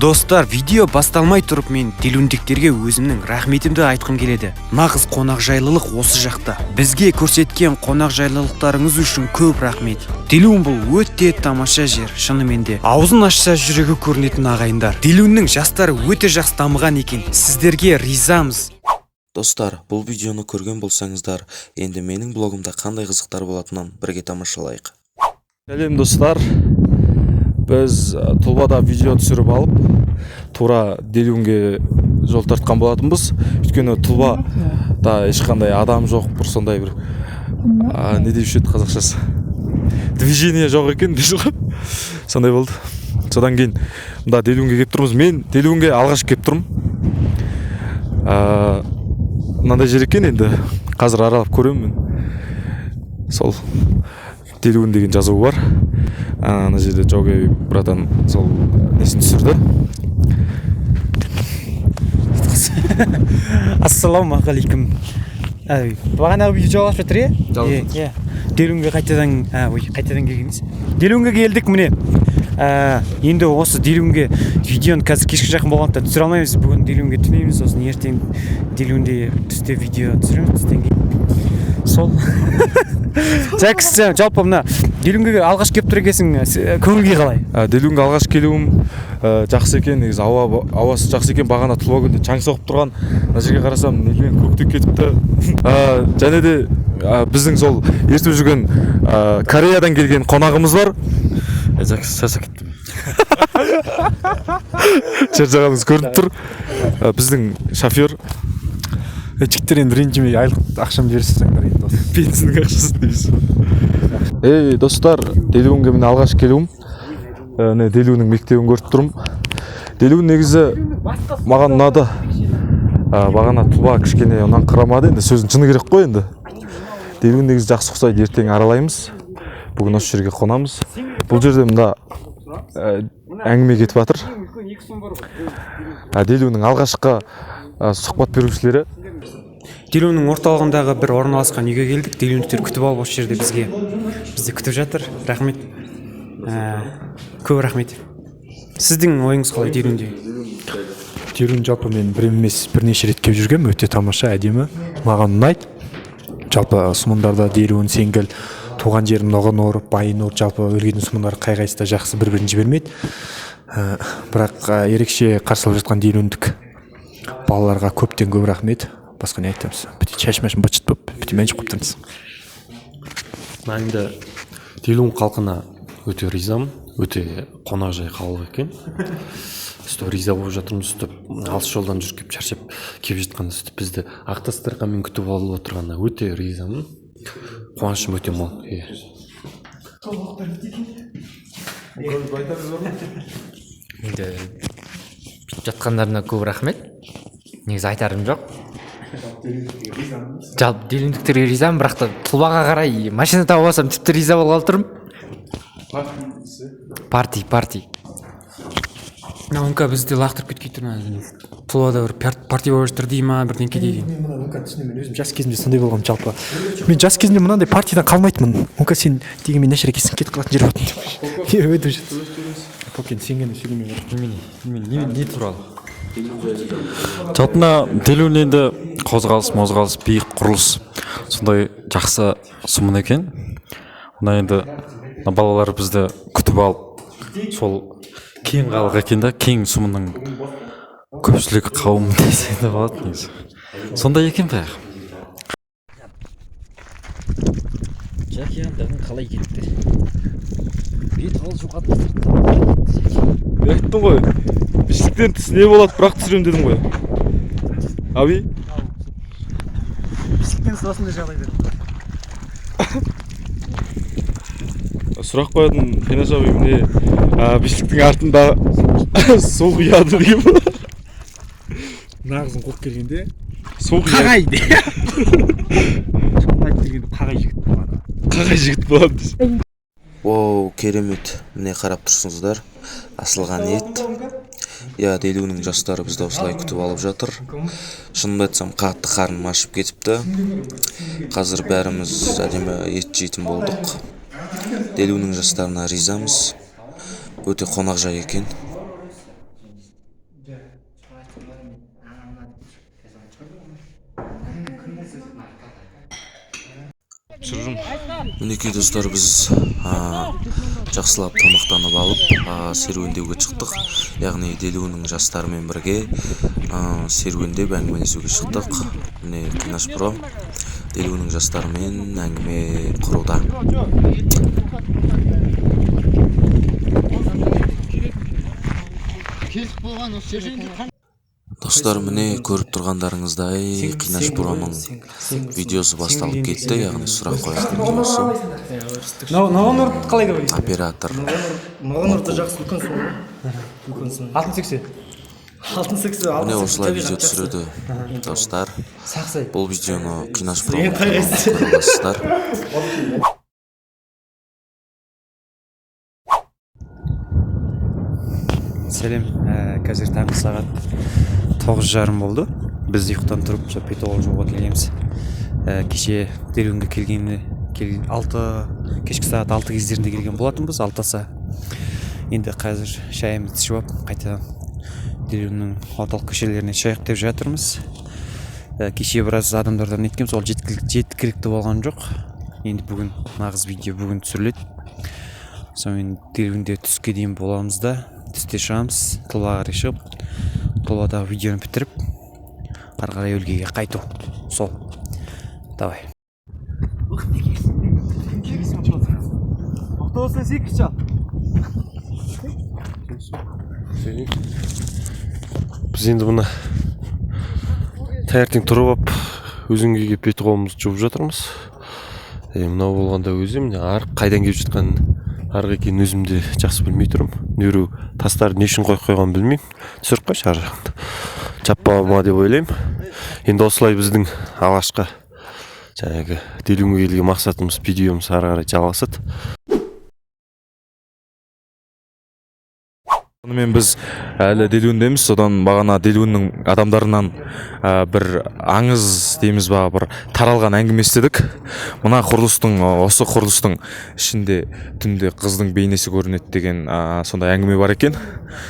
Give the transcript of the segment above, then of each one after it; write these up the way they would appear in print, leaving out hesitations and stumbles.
Достар, видео басталмай тұрып мен делундіктерге өзімнің рахметімді айтқым келеді. Нағыз қонақжайлылық осы жақта. Бізге көрсеткен қонақжайлылықтарыңыз үшін көп рахмет. Делун бұл өте тамаша жер, шынымен де. Аузын ашса жүрегі көрінетін ағайындар. Делуннің жастары өте жақсы дамыған екен. Сіздерге ризамыз. Достар, бұл видеоны көрген болсаңыздар, енді менің блогымда қандай қызықтар болатынын бірге тамашалайық. Сәлем достар, біз Тұлбада видео түсіріп алып, тура Делунге жол тартқан болатынбыз. Өйткені Тұлбада ешқандай адам жоқ, бір сондай бір не деуші еді қазақшасы, движение жоқ екен дейсіз ғой. Сондай болды. Содан кейін мында Делунге келіп тұрмыз. Мен Делунге алғаш келіп тұрмын. Мынандай жер екен, енді қазір аралап көремін мен. Сол Делун деген жазуы бар. Ана жерде Жоге братан сол несін түсірді. Ассалаумағалейкум. Бағанағы видео жалғасып жатыр, Жалғасып. Делунге қайтадан келгенбіз. Делунге келдік міне. Енді осы Делунге видеоны қазір кешке жақын болғандықтан түсіре алмаймыз. Бүгін Делунге түнейміз, сосын ертең Делунде түсте видео түсіреміз. Түстен кейін сол жалпы мына Делунге алғаш келіп тұр екенсің, көңілге қалай? Делунге алғаш келуім жақсы екен, негізі ауасы жақсы екен. Бағана Тұлба көлде чаң соғып тұрған, мына жерге қарасам немен көктеп кетіпті. Және де біздің сол ертіп жүрген Кореядан келген қонағымыз бар. Шаршап кеттім. Шаршағаныңыз көрініп тұр. Біздің шофер. Жігіттер енді ренжімей айлық ақшам берсеңдер енді осы. Бензиннің ақшасын дейсіз. Достар, Делунге мен алғаш келуім. Делунның мектебін көріп тұрмын. Делун негізі маған ұнады. Бағана Тұлба кішкене онан қырамады, енді сөзін шыны керек қой енді. Делун негізі жақсы ұқсайды, ертең аралаймыз. Бүгін осы жерге қонамыз. Бұл жерде мында әңгіме кетіп жатыр. Делунның алғашқы сұхбат берушілері. Делунның орталығындағы бір орналасқан үйге келдік. Делундіктер күтіп алып осы жерде бізді күтіп жатыр. Рахмет. Көп рахмет. Сіздің ойыңыз қалай Делунде? Делун жалпы мен бір емес бірнеше рет келіп жүргем, өте тамаша, әдемі. Маған ұнайды. Жалпы сұмындарда Делун, Сеңгіл, туған жерім Ноғанор, Байнор, жалпы өлген сұмындар қай-қайсы да жақсы бір-бірін жібермейді. Бірақ ерекше қарсылап жатқан Делундік балаларға көптен көп рахмет. Басқа не айтамыз? Біте шашмашын бытшыт болып, біте мәнші қойып тұрмыз. Мен енді Делун халқына өте ризамын, өте қонақжай халық екен. Сөйтіп риза болып жатырмыз, сөйтіп алыс жолдан жүріп келіп шаршап келіп жатқанда, сөйтіп бізді ақтастырғанмен күтіп алып отырғанына өте ризамын. Қуанышым өте мол. Енді жатқандарына көп рахмет. Негізі айтарым жоқ. Жалпы Делундіктерге ризамын, бірақ та Тұлбаға қарай машина тауып алсам тіпті риза болғалы тұрмын. Парти. Онка бізді лақтырып кеткей тұр. Тұлбада бір парти болып жатыр дей ма, бірдеңке дейді. Мен өзім жас кезімде сондай болғам жалпы. Мен жас кезімде мынандай партиядан қалмайтынмын. Онка сен деген мен нәшір екесің кетіп қалатын жер болатын. Өйтіп жүрді. Покен сенгені сөйлемей. Не туралы? Жалпына Делун енді қозғалыс, биік құрылыс. Сондай жақсы сұмын екен. Мына енді балалар бізді күтіп алып, сол кең халық екен да, кең сұмының көпшілік қауым десе де болады негізі. Сондай екен бе? Жақияндарың қалай кетті? Бет ал жұқатып Айттым ғой, біштіктен тіс не болады, бірақ түсірем дедім ғой. Аби? Біштіктен сұрасында жағдай берді. Сұрақ қоятын Фенаш аби міне біштіктің артында су құяды деген ба? Нағызын қоқ келгенде Қағайды. Қағай жігіт болады дейсің. Оу, керемет. Міне қарап тұрсыңыздар. Асылған ет. Делунның жастары бізді осылай күтіп алып жатыр. Шынымды айтсам, қатты қарным ашып кетіпті. Қазір бәріміз әдемі ет жейтін болдық. Делунның жастарына ризамыз. Өте қонақжай екен. Мінекей достар, біз жақсылап тамақтанып алып серуендеуге шықтық. Яғни Делуның жастарымен бірге серуендеп әңгімелесуге шықтық. Міне Қинаш бро Делуның жастарымен әңгіме құруда. Достар, міне көріп тұрғандарыңыздай Қинаш броның видеосы басталып кетті. Яғни сұрақ қоятын видеосы. Маған ұрды қалай говорить? Оператор. Маған ұрды жақсы үлкенсің. Алтын сексі. Міне осылай видео түсіреді достар. Бұл видеоны Қинаш броның қарындасыздар. Сәлем, қазір таңғы сағат 9:30 болды. Біз ұйықтан тұрып петоға жоға келгенбіз. Кеше Делуінге кешкі сағат 6 кездерінде келген болатынбыз, 6-аса. Енді қазір шайымызды ішіп алып, қайтадан Делуіннің орталық көшелеріне шайық деп жатырмыз. Кеше біраз адамдардан неткенбіз, ол жеткілікті болған жоқ. Енді бүгін нағыз видео бүгін түсіріледі. Сонымен Делуінде түске дейін боламыз да, түсте шығамыз, Тұлбаға қарай шығып, Тұлбадағы видеоны бітіріп, ары қарай өлкеге қайту. Сол. Давай. Біз енді мына таңертең тұрып алып өзенге бет қолымызды жуып жатырмыз. Мынау болғанда өзім қайдан келіп жатқанын арғы екенін өзім де жақсы білмей тұрмын. Нөру тастарды не үшін қойып қойғанын білмеймін. Түсіріп қойшы ар жағында. Жаппа ма деп ойлаймын. Енді осылай біздің алғашқы жаңағы Делуінге келген мақсатымыз, видеомыз ары қарай жалғасады. Сонымен біз әлі Делуіндеміз, содан бағана Делуіннің адамдарынан бір аңыз дейміз ба, бір таралған әңгіме естідік. Мына осы құрылыстың ішінде түнде қыздың бейнесі көрінеді деген сондай әңгіме бар екен.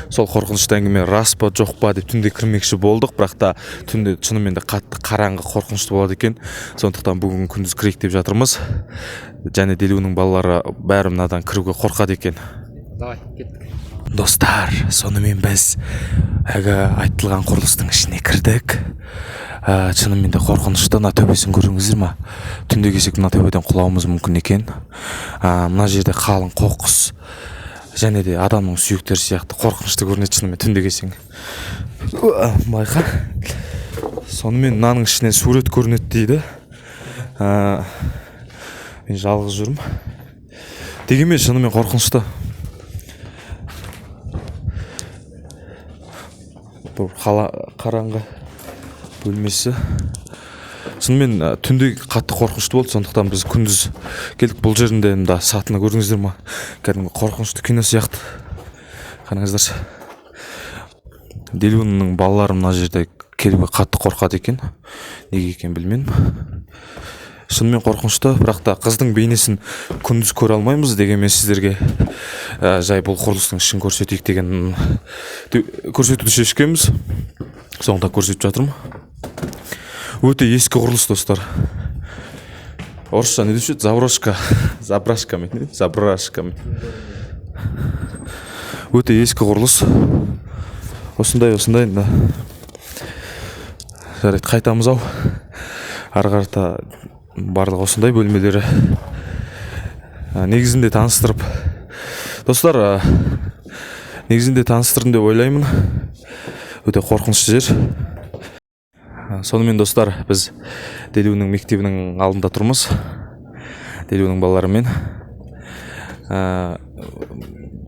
Сол қорқынышты әңгіме рас па жоқ па деп түнде кірмекші болдық, бірақ та түнде шынымен де қатты қараңғы қорқынышты болады екен. Сондықтан бүгін күндіз кірейік деп жатырмыз. Және Делуінің балалары бәрі мынадан кіруге қорқады екен. Давай, кеттік. Достар, сонымен біз айтылған құрылыстың ішіне кірдік. Шынымен де қорқынышты. Мына төбесін көріңіздер ма? Түнде келсек мына төбеден құлауымыз мүмкін екен. Мына жерде қалың қоқыс және де адамның сүйектері сияқты қорқынышты көрінеді шынымен түнде келсең. Байқа. Сонымен мынаның ішінен сурет көрінеді дейді. Мен жалғыз жүрмін. Дегенмен шынымен қорқынышты. Бұл қараңғы бөлмесі. Шынымен түнде қатты қорқынышты болды, сондықтан біз күндіз келдік. Бұл жерінде сатыны көрдіңіздер ма? Кәдімгі қорқынышты кино сияқты. Қараңыздаршы. Делуінің балалары мына жерде келуге қатты қорқады екен. Неге екен білмеймін. Шынымен қорқынышты, бірақ та қыздың бейнесін күндіз көре алмаймыз дегенмен сіздерге жай бұл құрылыстың ішін көрсетейік деген көрсетуді шешкенбіз. Соңында көрсетіп жатырмын. Өте ескі құрылыс достар. Орысша не дешеді? Забрашкамен. Өте ескі құрылыс. Осындай. Жарайды, қайтамыз ау. Арғарта барлығы осындай бөлмелері. Негізінде таныстырып. Достар, негізінде таныстырдым деп ойлаймын. Өте қорқынышты жер. Сонымен достар, біз Делуінің мектебінің алдында тұрмыз. Делуінің балаларымен.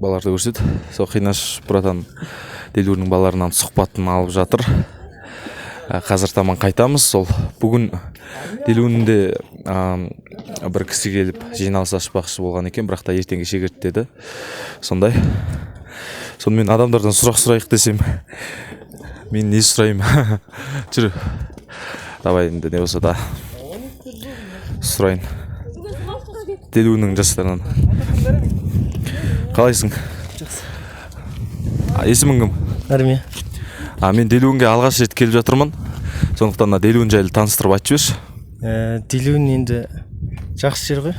Балаларды көрсет. Сол Қинаш братан Делуінің балаларынан сұхбатын алып жатыр. Қазір таман қайтамыз. Сол бүгін Делуінде бір кісі келіп жиналыс ашпақшы болған екен, бірақ та ертеңге шегерді деді. Сондай. Сонымен адамдардан сұрақ сұрайық десем, мен не сұраймын? Жүрі. Давай енді не болса да сұрайын. Делуінің жастарынан. Қалайсың? Есімің кім? Армия. Мен Делуінге алғаш рет келіп жатырмын. Сондықтан Делуін жайлы таныстырып айтып жіберші. Делеун енді жақсы жер ғой.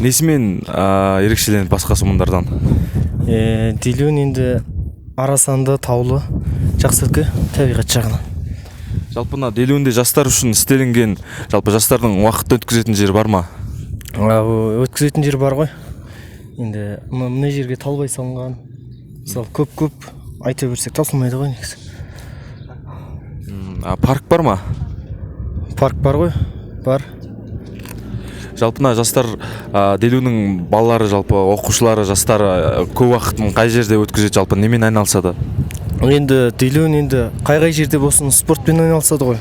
Несімен ерекшеленеді басқа сумандардан? Делеун енді арасанды, таулы, жақсы өлке табиғат жағынан. Жалпы мына Делеунде жастар үшін істелінген, жалпы жастардың уақытты өткізетін жер бар ма? Өткізетін жер бар ғой. Енді мына жерге талбай салынған. Мысалы көп айта берсек таусылмайды ғой негізі. Парк бар ма? Парк бар ғой? Бар. Жалпы мына жастар Делеунің балалары, жалпы оқушылары, жастары көп уақытын қай жерде өткізеді, жалпы немен айналысады? Енді Делеун енді қай жерде болсын спортпен айналысады ғой.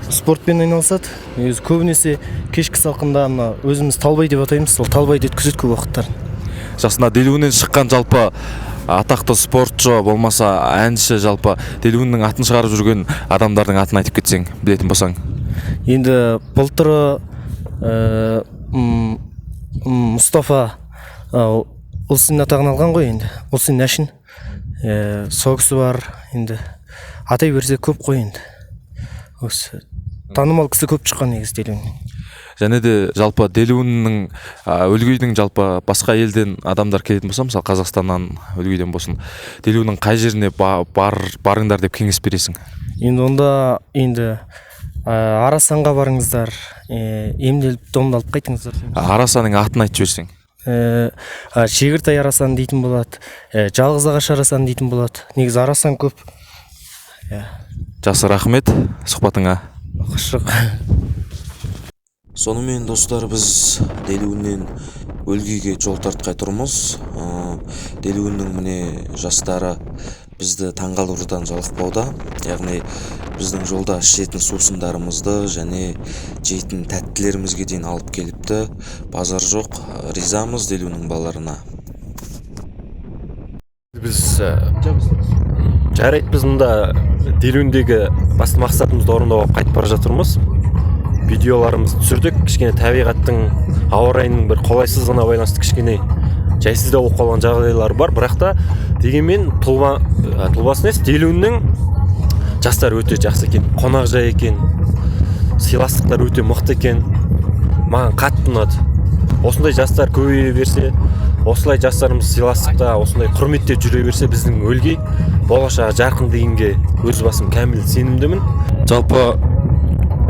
Спортпен айналысады. Өзі көбінесе кешкі салқында мына өзіміз талбай деп атаймыз, сол талбайды өткізеді көп уақыттарын. Жасына Делеуннен шыққан жалпы атақты спортшы болмаса әнші, жалпы Делеуннің атын шығарып жүрген адамдардың атын айтып кетсең, білетін болсаң. Енді былтыры Мұстафа Ұлсын атағын алған ғой енді. Ұлсын Нәшін. Сол кісі бар енді. Атай берсе көп қой енді. Осы танымал кісі көп шыққан негізі Делеуннен. Және де жалпы Делеуннің өлгейдің жалпы басқа елден адамдар келетін болса, мысалы Қазақстаннан, өлгейден болсын, Делеуннің қай жеріне барыңдар деп кеңес бересің? Енді онда енді Арасанға барыңыздар, емделіп домдалып қайтыңыздар. Арасанның атын айтып жіберсең. Шегіртай Арасан дейтін болады, жалғыз ағаш Арасан дейтін болады. Негізі Арасан көп. Жақсы, рахмет сұхбатыңа. Құшық. Сонымен достар, біз Делеуннен өлгейге жол тартқай тұрмыз. Делеуннің міне жастары бізді таңғалдырудан жалықпауда. Яғни біздің жолда ішетін сусындарымызды және жейтін тәттілерімізге дейін алып келіпті. Базар жоқ. Ризамыз Делеуннің балаларына. Біз жарайды, біз мұнда Делеундегі басты мақсатымызды орындауға қайтып бара жатырмыз. Видеоларымызды түсірдік. Кішкене табиғаттың, ауа райының бір қолайсыздығына байланысты кішкене жайсыздау болып қалған жағдайлар бар, бірақ та дегенмен тұлбасын Делеуннің жастар өте жақсы екен, қонақжай екен, сыйластықтар өте мықты екен. Маған қатты ұнады. Осындай жастар көбейе берсе, осылай жастарымыз сыйластықта, осындай құрметте жүре берсе, біздің өлгей болашағы жарқын дегенге өз басым кәміл сенімдімін. Жалпы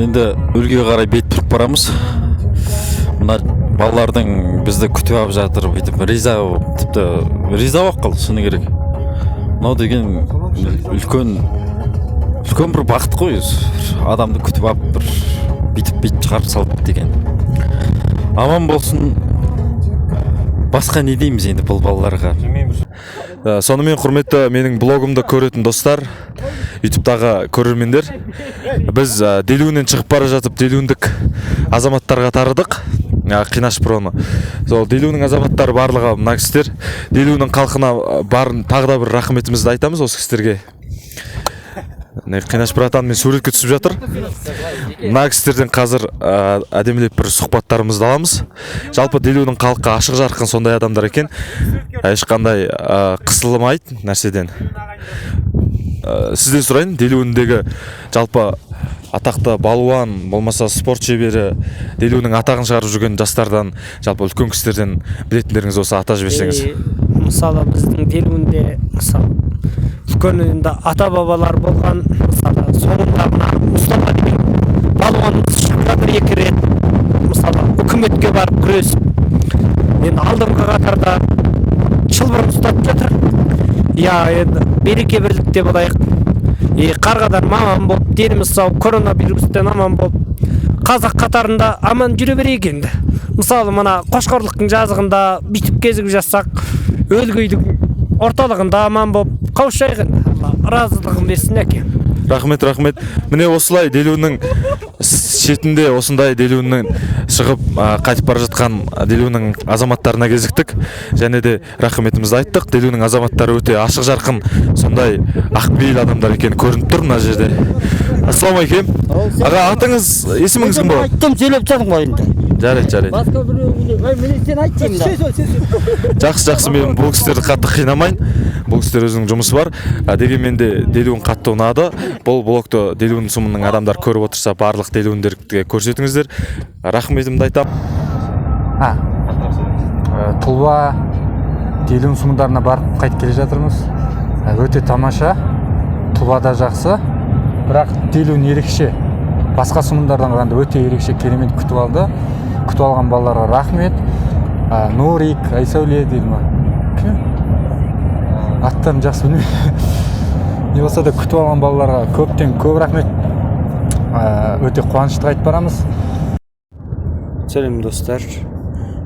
енді өлгейге қарай бет бұрып барамыз. Мына балалардың бізді күтіп алып жатыр, бүйтіп риза болып қалды, шыны керек. Мынау деген үлкен бір бақыт қой, адамды күтіп алып бір бүйтіп шығарып салды деген. Аман болсын. Басқа не дейміз енді бұл балаларға? Сонымен құрметті менің блогымды көретін достар, ютубтағы көрермендер, біз Делеуннен шығып бара жатып Делеундік азаматтарға тарыдық. Қинаш проны. Сол Делеуннің азаматтары барлығы мына кісілер. Делеуннің халқына тағы да бір рахметімізді айтамыз осы кісілерге. Қинаш братанмен суретке түсіп жатыр. Мына кісілерден қазір әдемілеп бір сұхбаттарымызды аламыз. Жалпы Делеуннің халқы ашық жарқын сондай адамдар екен. Ешқандай қысылмайды нәрседен. Сізден сұрайын, Делеундегі жалпы атақты балуан, болмаса спорт шебері, Делеуннің атағын шығарып жүрген жастардан, жалпы үлкен кісілерден білетіндеріңіз болса ата жіберсеңіз. Мысалы біздің Делеунде мысалы үлкен енді ата бабалар болған, мысалы соңында мына Мұстафа деген балуанымыз шығып жатыр 2 рет. Мысалы үкіметке барып күресіп, енді алдыңғы қатарда шылбырын ұстатып жатыр. Енді береке бірлікте болайық. Қарғадан аман болып, деніміз сау, коронавирустен аман болып, қазақ қатарында аман жүре берейік енді. Мысалы мына Қошқарлықтың жазығында бүйтіп кезігіп жатсақ, өлгейдің орталығында аман болып қауышайық енді. Разылығын берсін әке. Рахмет. Міне осылай Делеуннің шетінде осындай Делеуннің шығып қайтып бара жатқан Делеуннің азаматтарына кезіктік. Және де рахметімізді айттық. Делеуннің азаматтары өте ашық жарқын, сондай ақбейіл адамдар екен көрініп тұр мына жерде. Ассалаумағалейкум. Аға, атыңыз, есіміңіз кім болады? Айттым, сөйлеп тұрмын ғой енді. Жарайды. Басқа біреу сен айтсың да. Жақсы, мен бұл кісілерді қатты қинамайын. Бұл кісілер өзінің жұмысы бар. Дегенмен де Делеун қатты ұнады. Бұл блогты Делеун сумының адамдар көріп отырса, барлық Делеундер тексеріп көрсетіңіздер. Рахметімді айтамын. Тұлба Делюн сұмындарына барып қайтып келе жатырмыз. Өте тамаша. Тұлба да жақсы. Бірақ Делюн ерекше. Басқа сұмындардан қарағанда өте ерекше, керемет күтіп алды. Күтіп алған балаларға рахмет. Нурик, Айсәуле дейді ма? Кім? Аттарын жақсы білмеймін. Не болса да күтіп алған балаларға көптен көп рахмет. Өте қуаныштық айтып барамыз. Сәлем достар.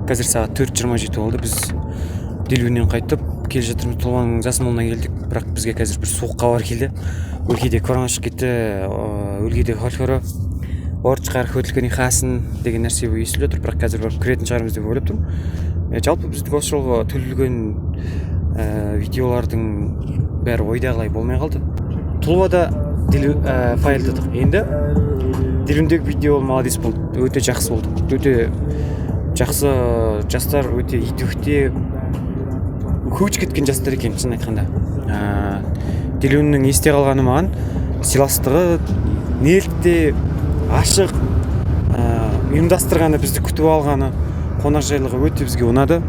Қазір сағат 4:27 болды. Біз Делюннен қайтып келе жатырмыз. Тұлбаның жасымалына келдік. Бірақ бізге қазір бір суық хабар келді. Өлкеде корона шығып кетті. Өлкеде фольклоры орчқар хөтілген хасын деген нәрсе естіліп жатыр. Бірақ қазір барып кіретін шығармыз деп ойлап тұрмын. Жалпы біздің осы жолғы төлілген видеолардың бәрі ойдағылай болмай қалды. Тұлбада файлдадық. Енді Делюндегі видео молодец болды. Өте жақсы болды. Өте жақсы жастар, өте идеуде көш кеткен жастар екен, шын айтқанда. Делюннің есте қалғаны маған сыйластығы, нелікте ашық, ұйымдастырғаны, бізді күтіп алғаны, қонақжайлығы өте бізге ұнады.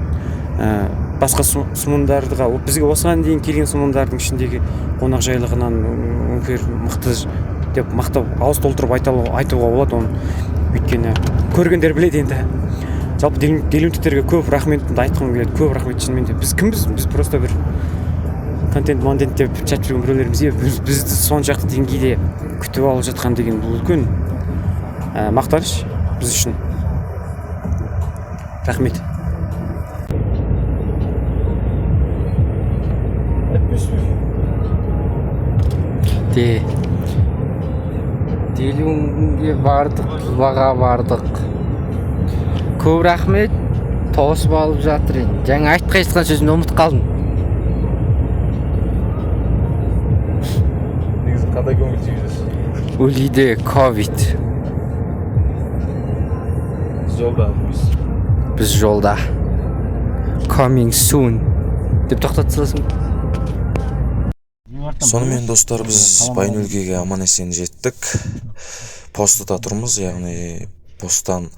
Басқа сұмындарға, бізге осыған дейін келген сұмындардың ішіндегі қонақжайлығынан мықты деп мақтап ауыз толтырып айтуға болады оны. Өйткені көргендер біледі енді. Жалпы делюндіктерге көп рахметімді айтқым келеді. Көп рахмет шынымен де. Біз кімбіз? Біз просто бір контент деп чатып жүрген біреулеріміз. Бізді соншақты деңгейде күтіп алып жатқан деген бұл үлкен мақтаныш біз үшін. Рахмет. Делюнге бардық, Тұлбаға бардық. Көп рахмет, тосып алып жатыр. Жаңа айтқан сөзімді ұмытып қалдым. Негізі қандай көңіл тигізесіз? Өлкеде ковид. Біз жолда. Coming soon деп тоқтата саласың. Сонымен достар, біз Байынөлгеге аман-есен жеттік. Постыда тұрмыз, яғни посттан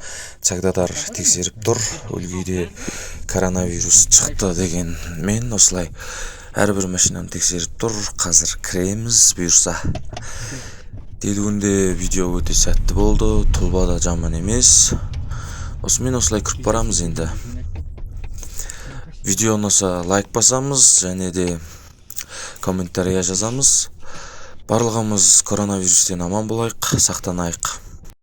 Чагдадар тексеріп тұр. Өлкеде коронавирус шықты деген мен осылай әрбір машинаны тексеріп тұр. Қазір кіреміз бұйырса. Делюнде видео өте сәтті болды. Тұлба да жаман емес. Осымен осылай кіріп барамыз енді. Видео ұнаса лайк басамыз, және де комментария жазамыз. Барлығымыз коронавирустен аман болайық, сақтанайық.